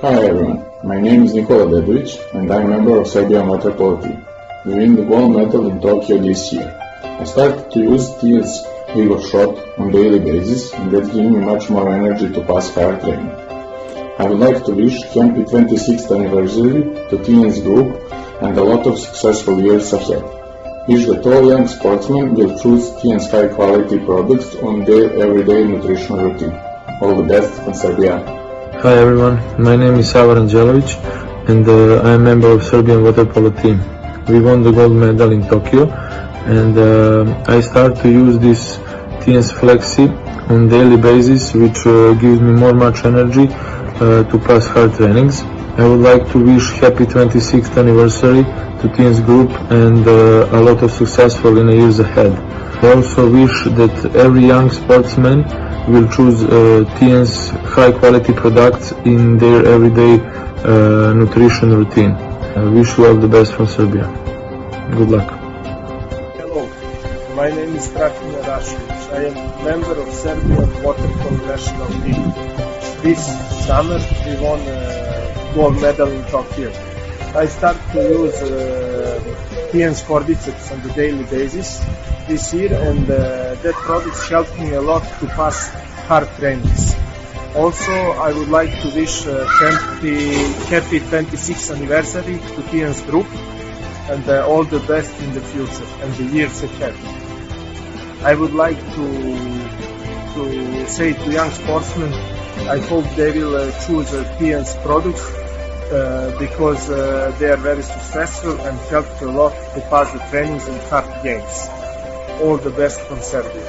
Hi everyone, my name is Nikola Dedovic and I'm a member of Serbian water polo team. We win the gold medal in Tokyo this year. I started to use Tiens Eagle shot on daily basis and that gave me much more energy to pass hard training. I would like to wish happy 26th anniversary to Tiens group and a lot of successful years ahead. Wish that all young sportsmen will choose Tiens high quality products on their everyday nutritional routine. All the best from Serbia. Hi everyone, my name is Savar Anđelović and I am a member of Serbian water polo team. We won the gold medal in Tokyo and I start to use this Tiens Flexi on daily basis, which gives me much energy to pass hard trainings. I would like to wish happy 26th anniversary to Tiens group and a lot of successful in the years ahead. I also wish that every young sportsman will choose Tiens high quality products in their everyday nutrition routine. I wish you all the best from Serbia. Good luck. Hello, my name is Dragan Rašović. I am a member of Serbian water polo national team. This summer we won a gold medal in Tokyo. I start to use Tiens for biceps on the daily basis this year, and that product helped me a lot to pass hard trainings. Also, I would like to wish happy 26th anniversary to Tiens group and all the best in the future and the years ahead. I would like to say to young sportsmen, I hope they will choose Tiens products because they are very successful and help a lot to pass the trainings and hard games. All the best from Serbia.